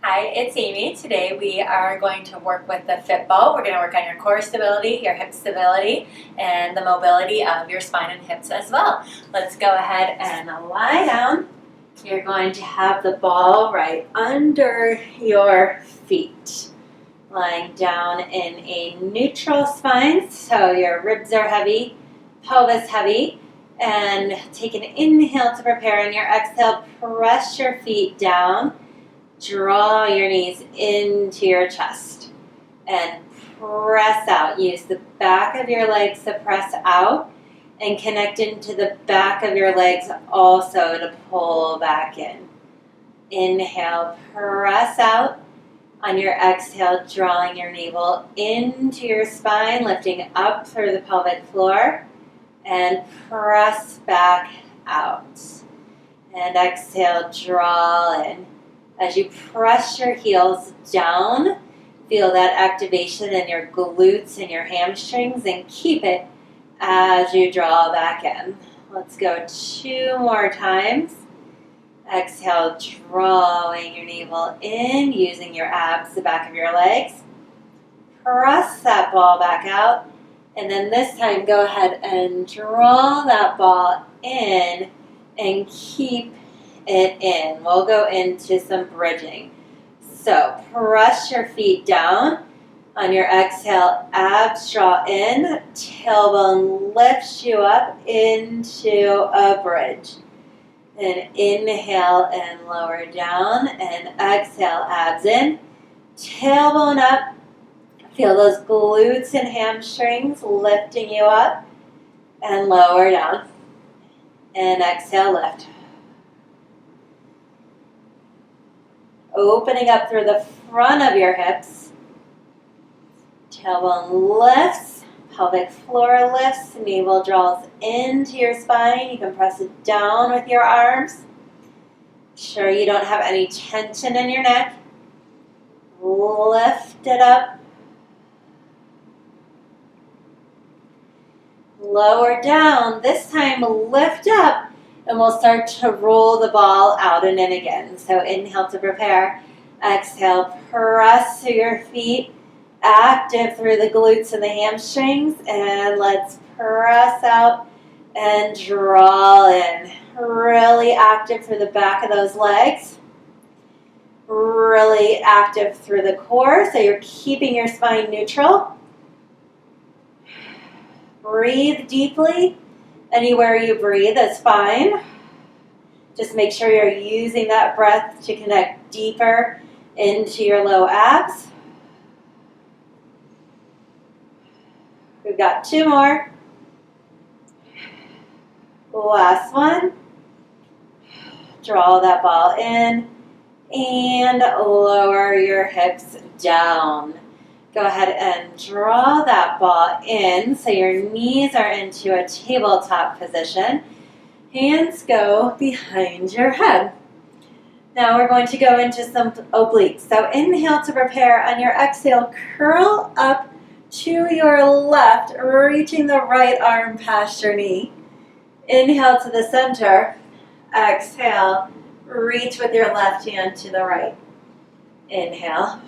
Hi, it's Amy. Today we are going to work with the fit ball. We're going to work on your core stability, your hip stability, and the mobility of your spine and hips as well. Let's go ahead and lie down. You're going to have the ball right under your feet. Lying down in a neutral spine, so your ribs are heavy, pelvis heavy, and take an inhale to prepare, and your exhale, press your feet down. Draw your knees into your chest and press out. Use the back of your legs to press out and connect into the back of your legs also to pull back in. Inhale, press out. On your exhale, drawing your navel into your spine, lifting up through the pelvic floor, and press back out. And exhale, draw in. As you press your heels down, feel that activation in your glutes and your hamstrings, and keep it as you draw back in. Let's go 2 more times. Exhale, drawing your navel in, using your abs, the back of your legs. Press that ball back out, and then this time go ahead and draw that ball in and keep it in. We'll go into some bridging. So press your feet down. On your exhale, abs draw in, tailbone lifts you up into a bridge. And inhale and lower down, and exhale, abs in, tailbone up. Feel those glutes and hamstrings lifting you up, and lower down. And exhale, lift. Opening up through the front of your hips. Tailbone lifts, pelvic floor lifts, navel draws into your spine. You can press it down with your arms. Sure you don't have any tension in your neck. Lift it up. Lower down. This time lift up. And we'll start to roll the ball out and in again. So inhale to prepare. Exhale, press to your feet. Active through the glutes and the hamstrings. And let's press out and draw in. Really active through the back of those legs. Really active through the core. So you're keeping your spine neutral. Breathe deeply. Anywhere you breathe is fine. Just make sure you're using that breath to connect deeper into your low abs. We've got 2 more. Last one. Draw that ball in and lower your hips down. Go ahead and draw that ball in so your knees are into a tabletop position. Hands go behind your head. Now we're going to go into some obliques. So inhale to prepare. On your exhale, curl up to your left, reaching the right arm past your knee. Inhale to the center. Exhale, reach with your left hand to the right. Inhale.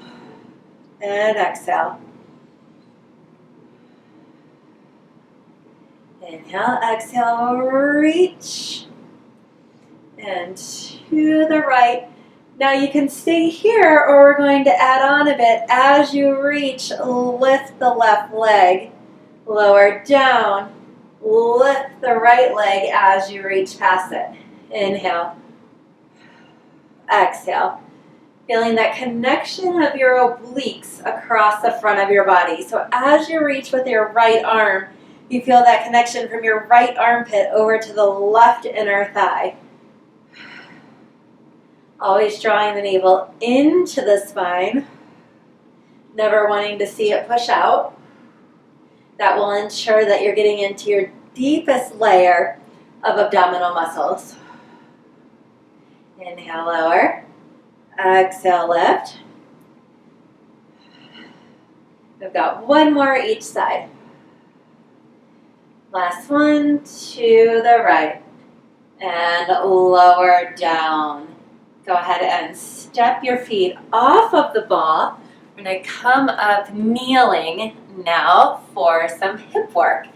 And exhale. Inhale, exhale, reach. And to the right. Now you can stay here, or we're going to add on a bit. As you reach, lift the left leg. Lower down. Lift the right leg as you reach past it. Inhale. Exhale. Feeling that connection of your obliques across the front of your body. So as you reach with your right arm, you feel that connection from your right armpit over to the left inner thigh. Always drawing the navel into the spine, never wanting to see it push out. That will ensure that you're getting into your deepest layer of abdominal muscles. Inhale, lower. Exhale, lift. We've got 1 more each side. Last one to the right. And lower down. Go ahead and step your feet off of the ball. We're going to come up kneeling now for some hip work.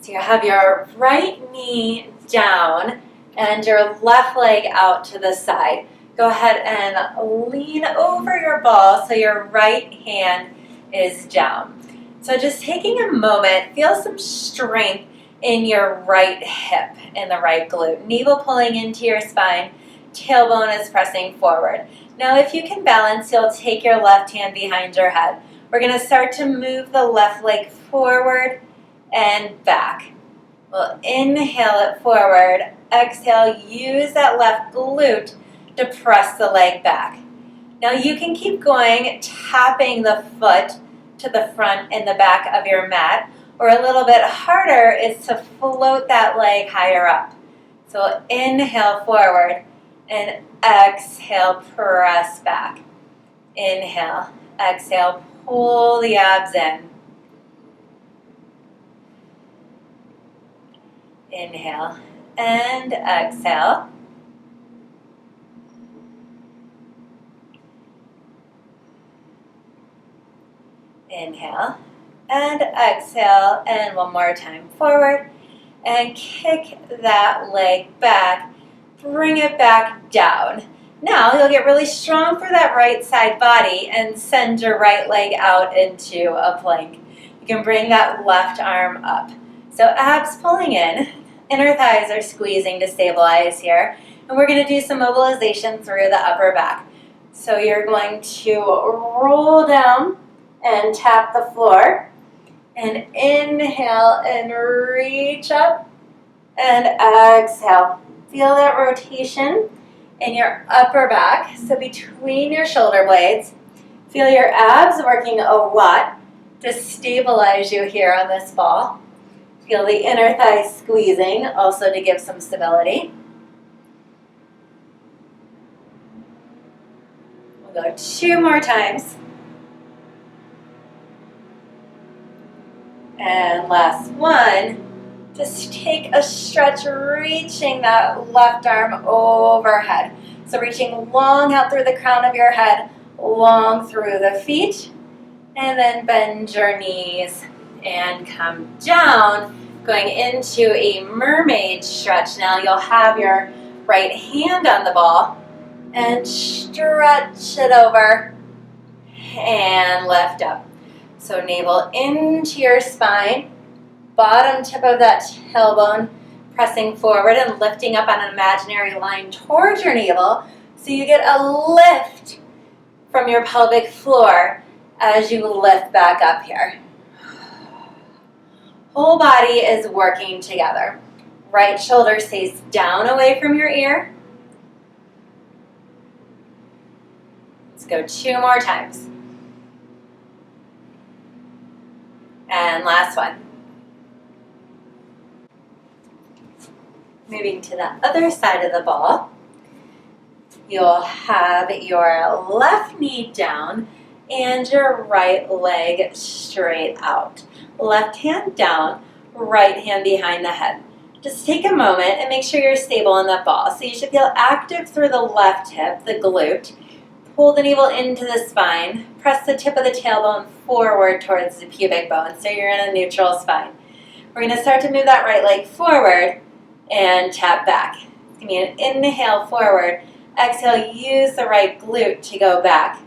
So you have your right knee down and your left leg out to the side. Go ahead and lean over your ball so your right hand is down. So just taking a moment, feel some strength in your right hip and the right glute. Navel pulling into your spine, tailbone is pressing forward. Now if you can balance, you'll take your left hand behind your head. We're going to start to move the left leg forward and back. We'll inhale it forward, exhale, use that left glute to press the leg back. Now you can keep going, tapping the foot to the front and the back of your mat, or a little bit harder is to float that leg higher up. So inhale forward and exhale, press back. Inhale, exhale, pull the abs in. Inhale and exhale. Inhale and exhale, and one more time forward, and kick that leg back, bring it back down. Now you'll get really strong through that right side body and send your right leg out into a plank. You can bring that left arm up. So abs pulling in, inner thighs are squeezing to stabilize here, and we're going to do some mobilization through the upper back. So you're going to roll down and tap the floor, and inhale and reach up, and exhale. Feel that rotation in your upper back, so between your shoulder blades. Feel your abs working a lot to stabilize you here on this ball. Feel the inner thighs squeezing, also to give some stability. We'll go 2 more times. And last one, just take a stretch, reaching that left arm overhead. So reaching long out through the crown of your head, long through the feet, and then bend your knees and come down, going into a mermaid stretch. Now you'll have your right hand on the ball and stretch it over and lift up. So navel into your spine, bottom tip of that tailbone pressing forward and lifting up on an imaginary line towards your navel, so you get a lift from your pelvic floor as you lift back up here. Whole body is working together. Right shoulder stays down away from your ear. Let's go 2 more times. And last one. Moving to the other side of the ball, you'll have your left knee down and your right leg straight out. Left hand down, right hand behind the head. Just take a moment and make sure you're stable on that ball. So you should feel active through the left hip, the glute. Pull the navel into the spine. Press the tip of the tailbone forward towards the pubic bone, so you're in a neutral spine. We're going to start to move that right leg forward and tap back. It's going to be an inhale forward. Exhale, use the right glute to go back.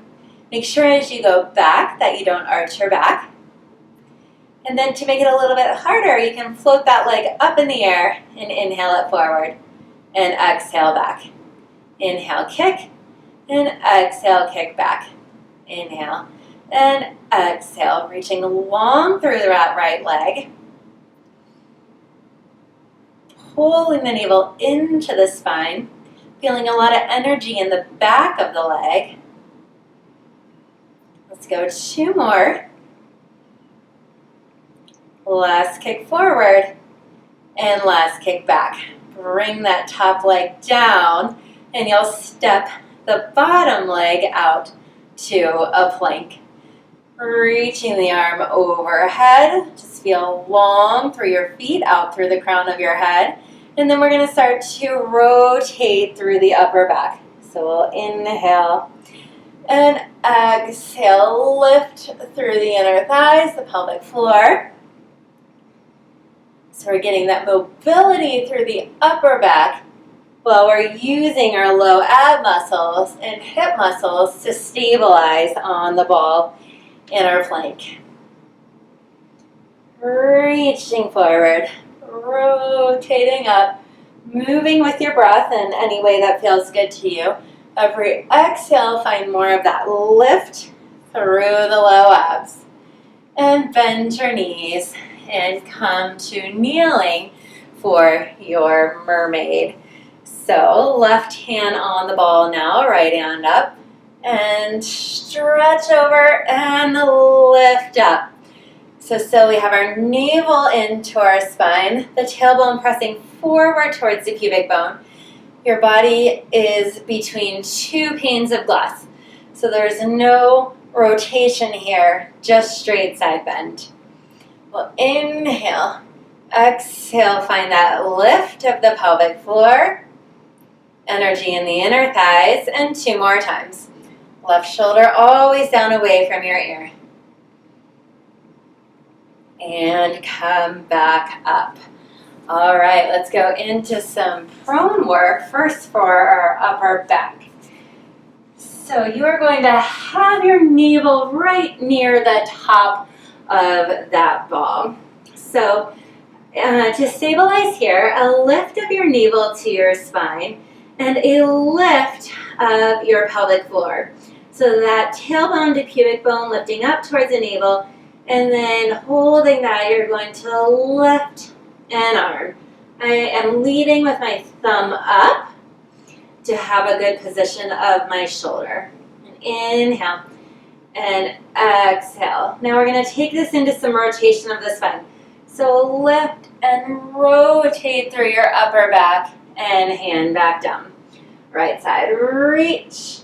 Make sure as you go back that you don't arch your back. And then to make it a little bit harder, you can float that leg up in the air and inhale it forward. And exhale back. Inhale, kick. And exhale, kick back. Inhale. And exhale, reaching long through that right leg. Pulling the navel into the spine. Feeling a lot of energy in the back of the leg. Let's go 2 more. Last kick forward. And last kick back. Bring that top leg down. And you'll step the bottom leg out to a plank. Reaching the arm overhead. Just feel long through your feet, out through the crown of your head. And then we're going to start to rotate through the upper back. So we'll inhale and exhale, lift through the inner thighs, the pelvic floor. So we're getting that mobility through the upper back while we're using our low ab muscles and hip muscles to stabilize on the ball in our plank. Reaching forward, rotating up, moving with your breath in any way that feels good to you. Every exhale, find more of that lift through the low abs. And bend your knees and come to kneeling for your mermaid. So left hand on the ball now, right hand up, and stretch over and lift up. So we have our navel into our spine, the tailbone pressing forward towards the pubic bone. Your body is between two panes of glass. So there's no rotation here, just straight side bend. We'll inhale, exhale, find that lift of the pelvic floor, energy in the inner thighs, and 2 more times. Left shoulder always down away from your ear. And come back up. All right, let's go into some prone work first for our upper back. So you are going to have your navel right near the top of that ball. So to stabilize here, a lift of your navel to your spine and a lift of your pelvic floor. So that tailbone to pubic bone lifting up towards the navel, and then holding that, you're going to lift an arm. I am leading with my thumb up to have a good position of my shoulder. And inhale and exhale. Now we're going to take this into some rotation of the spine. So lift and rotate through your upper back and hand back down. Right side, reach,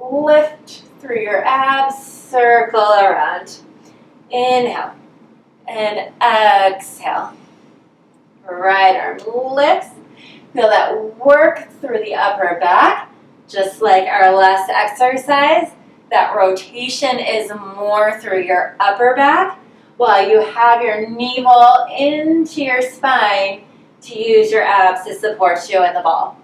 lift through your abs, circle around. Inhale and exhale. Right arm lifts. Feel that work through the upper back. Just like our last exercise, that rotation is more through your upper back while you have your navel into your spine to use your abs to support you in the ball.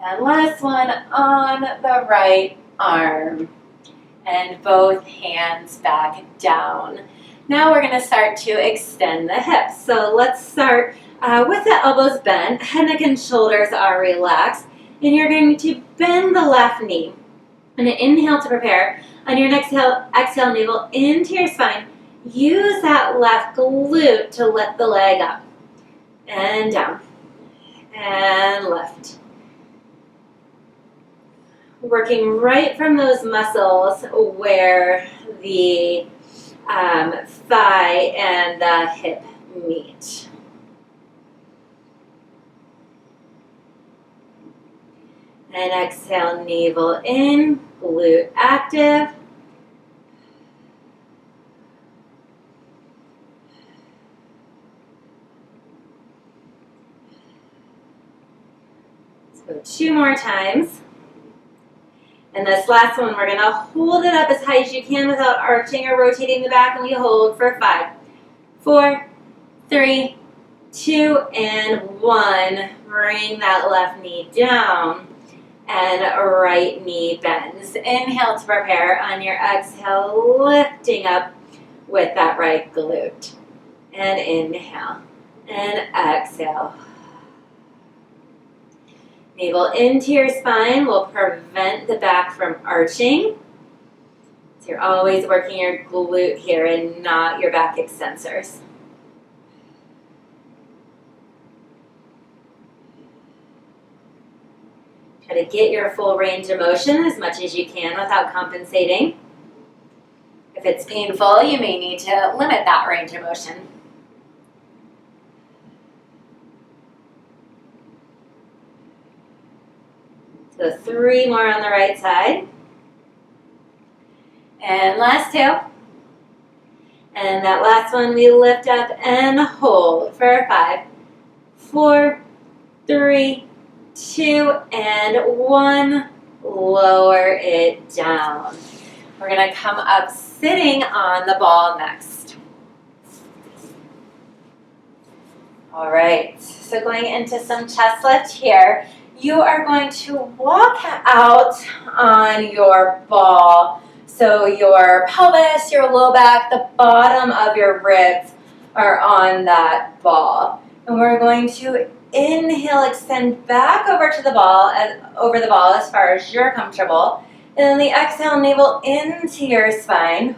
And last one on the right arm. And both hands back down. Now we're going to start to extend the hips. So let's start with the elbows bent, head, neck, and shoulders are relaxed. And you're going to bend the left knee. And inhale to prepare. On your next exhale, navel into your spine. Use that left glute to lift the leg up. And down. And lift. Working right from those muscles where the thigh and the hip meet. And exhale, navel in, glute active. Let's go 2 more times. And this last one, we're going to hold it up as high as you can without arching or rotating the back, and we hold for 5, 4, 3, 2, and 1. Bring that left knee down, and right knee bends. Inhale to prepare. On your exhale, lifting up with that right glute. And inhale, and exhale. Navel into your spine will prevent the back from arching. So you're always working your glute here and not your back extensors. Try to get your full range of motion as much as you can without compensating. If it's painful, you may need to limit that range of motion. So 3 more on the right side. And last 2. And that last one, we lift up and hold for 5, 4, 3, 2, and 1. Lower it down. We're going to come up sitting on the ball next. All right, so going into some chest lift here. You are going to walk out on your ball. So your pelvis, your low back, the bottom of your ribs are on that ball. And we're going to inhale, extend back over to the ball, as far as you're comfortable. And then the exhale, navel into your spine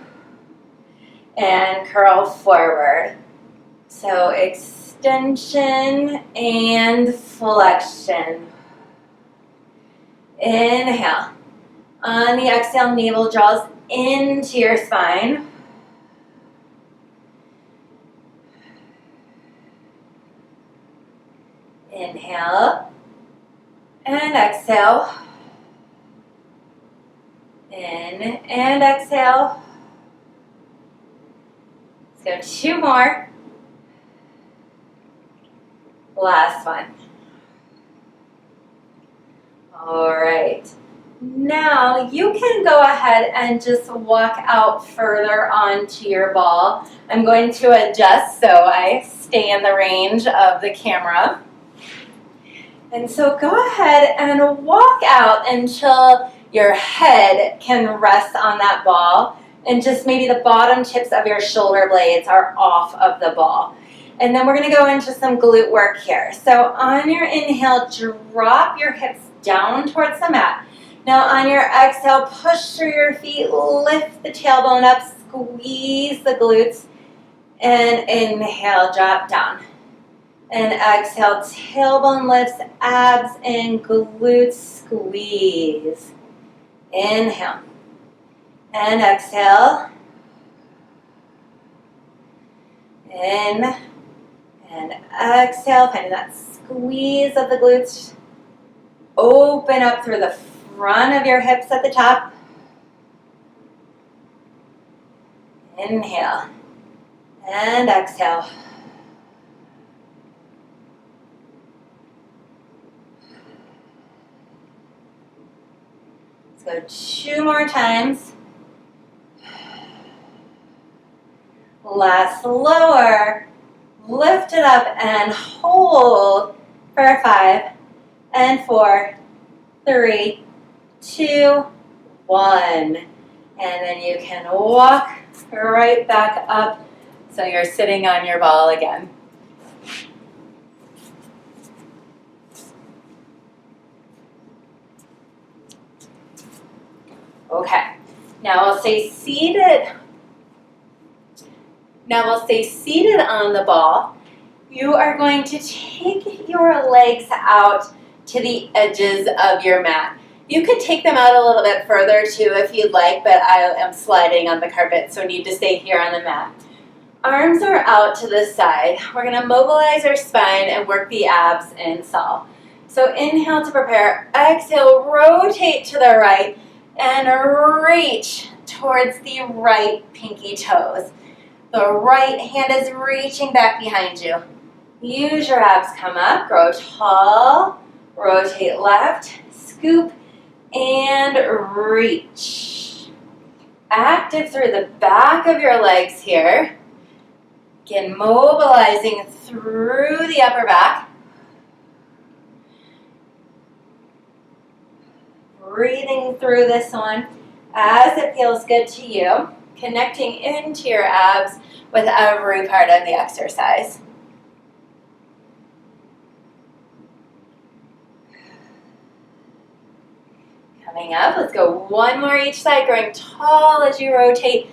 and curl forward. So extension and flexion. Inhale. On the exhale, navel draws into your spine. Inhale and exhale. In and exhale. Let's go 2 more. Last one. All right. Now you can go ahead and just walk out further onto your ball. I'm going to adjust so I stay in the range of the camera. And so go ahead and walk out until your head can rest on that ball and just maybe the bottom tips of your shoulder blades are off of the ball. And then we're going to go into some glute work here. So on your inhale, drop your hips down towards the mat. Now on your exhale, push through your feet, lift the tailbone up, squeeze the glutes, and inhale, drop down. And exhale, tailbone lifts, abs and glutes squeeze. Inhale. And exhale. In. And exhale, finding that squeeze of the glutes. Open up through the front of your hips at the top. Inhale. And exhale. Let's go 2 more times. Last lower. Lift it up and hold for 5 and 4, 3, 2, 1. And then you can walk right back up so you're sitting on your ball again. Okay, now we'll stay seated. Now we'll stay seated on the ball. You are going to take your legs out to the edges of your mat. You could take them out a little bit further too if you'd like, but I am sliding on the carpet, so need to stay here on the mat. Arms are out to the side. We're going to mobilize our spine and work the abs in sol. So inhale to prepare. Exhale, rotate to the right and reach towards the right pinky toes. The right hand is reaching back behind you. Use your abs, come up, grow tall, rotate left, scoop, and reach. Active through the back of your legs here. Again, mobilizing through the upper back. Breathing through this one as it feels good to you. Connecting into your abs with every part of the exercise. Coming up, let's go 1 more each side, growing tall as you rotate,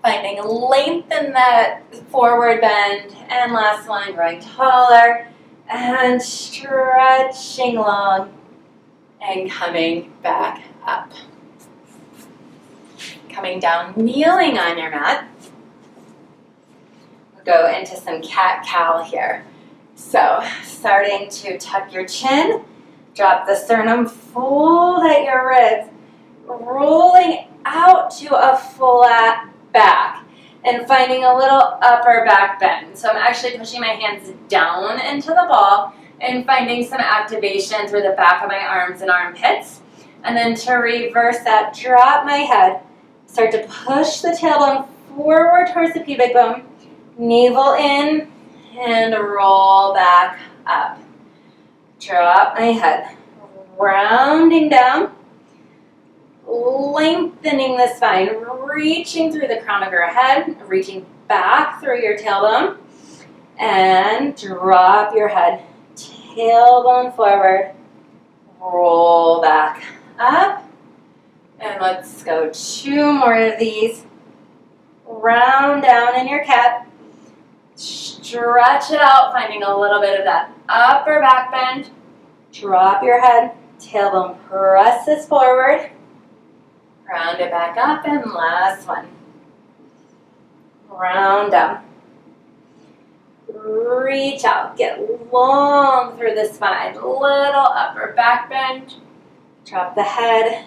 finding length in that forward bend, and last one, growing taller and stretching long and coming back up. Coming down, kneeling on your mat. We'll go into some cat-cow here. So, starting to tuck your chin, drop the sternum, fold at your ribs, rolling out to a flat back. and finding a little upper back bend. So I'm actually pushing my hands down into the ball and finding some activation through the back of my arms and armpits. And then to reverse that, drop my head, start to push the tailbone forward towards the pubic bone, navel in, and roll back up. Drop my head, rounding down, lengthening the spine, reaching through the crown of your head, reaching back through your tailbone, and drop your head, tailbone forward, roll back up, and let's go 2 more of these. Round down in your cat, stretch it out, finding a little bit of that upper back bend, drop your head, tailbone presses forward, round it back up, and last one. Round down. Reach out, get long through the spine, little upper back bend, drop the head,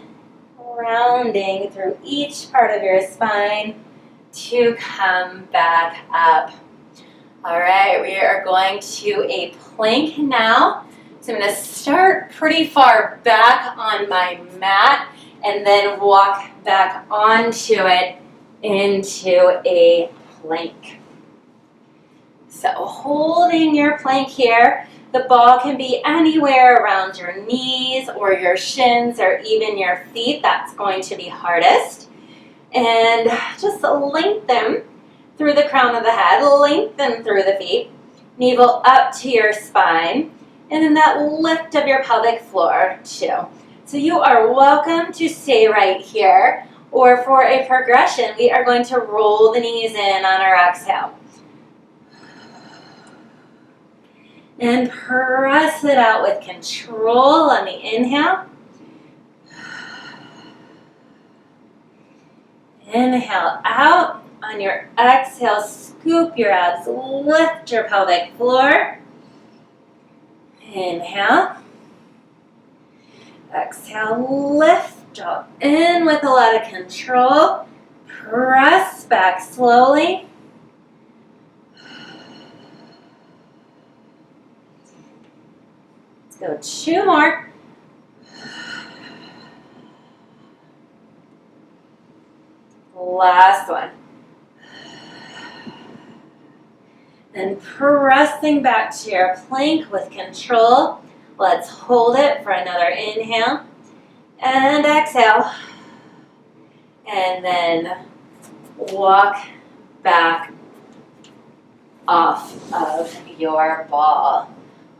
rounding through each part of your spine to come back up. All right, we are going to a plank now. So I'm going to start pretty far back on my mat and then walk back onto it into a plank. So holding your plank here, the ball can be anywhere around your knees or your shins or even your feet. That's going to be hardest. And just lengthen through the crown of the head, lengthen through the feet, navel up to your spine, and then that lift of your pelvic floor too. So you are welcome to stay right here, or for a progression, we are going to roll the knees in on our exhale. And press it out with control on the inhale. Inhale out. On your exhale, scoop your abs, lift your pelvic floor. Inhale. Exhale, lift, draw in with a lot of control. Press back slowly. Let's go 2 more. Last one. And pressing back to your plank with control. Let's hold it for another inhale and exhale. And then walk back off of your ball.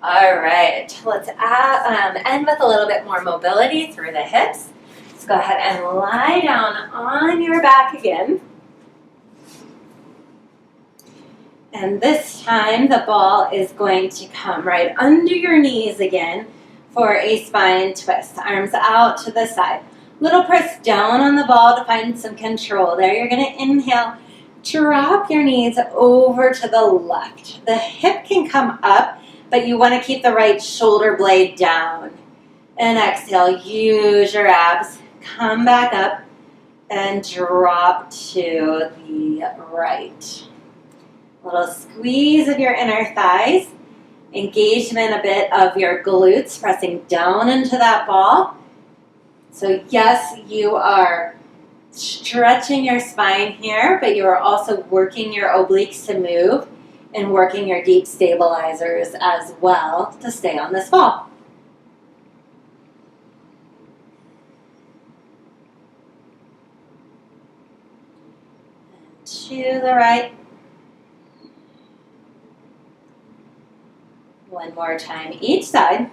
All right, let's end with a little bit more mobility through the hips. Let's go ahead and lie down on your back again. And this time the ball is going to come right under your knees again for a spine twist. Arms out to the side. Little press down on the ball to find some control there. You're going to inhale, drop your knees over to the left. The hip can come up, but you want to keep the right shoulder blade down. And exhale, use your abs. Come back up and drop to the right. Little squeeze of your inner thighs. Engagement a bit of your glutes, pressing down into that ball. So yes, you are stretching your spine here, but you are also working your obliques to move and working your deep stabilizers as well to stay on this ball. To the right. One more time each side.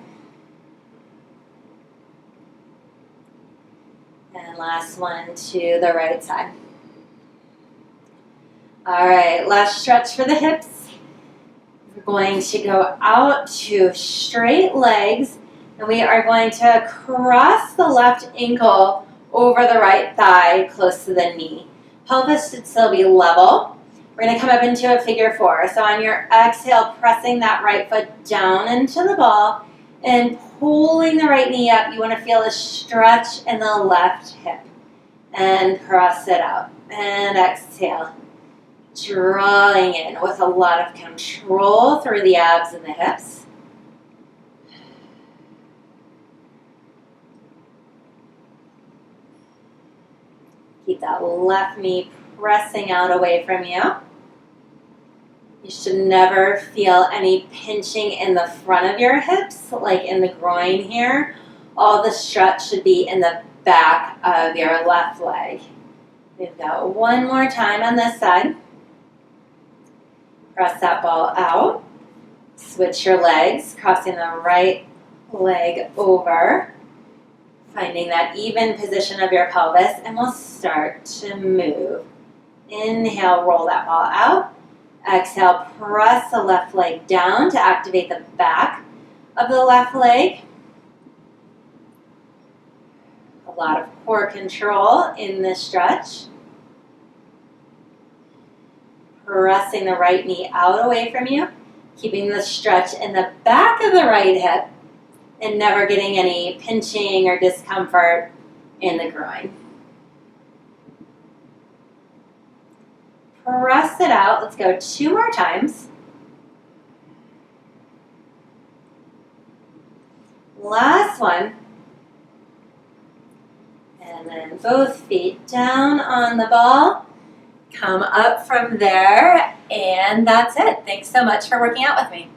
And last one to the right side. All right, last stretch for the hips. We're going to go out to straight legs, and we are going to cross the left ankle over the right thigh close to the knee. Pelvis should still be level. We're going to come up into a figure 4. So on your exhale, pressing that right foot down into the ball and pulling the right knee up. You want to feel a stretch in the left hip. And press it out. And exhale. Drawing in with a lot of control through the abs and the hips. Keep that left knee pressing out away from you. You should never feel any pinching in the front of your hips, like in the groin here. All the stretch should be in the back of your left leg. We've got one more time on this side. Press that ball out. Switch your legs, crossing the right leg over. Finding that even position of your pelvis, and we'll start to move. Inhale, roll that ball out. Exhale, press the left leg down to activate the back of the left leg. A lot of core control in this stretch. Pressing the right knee out away from you, keeping the stretch in the back of the right hip and never getting any pinching or discomfort in the groin. Press it out. Let's go 2 more times. Last one. And then both feet down on the ball. Come up from there, and that's it. Thanks so much for working out with me.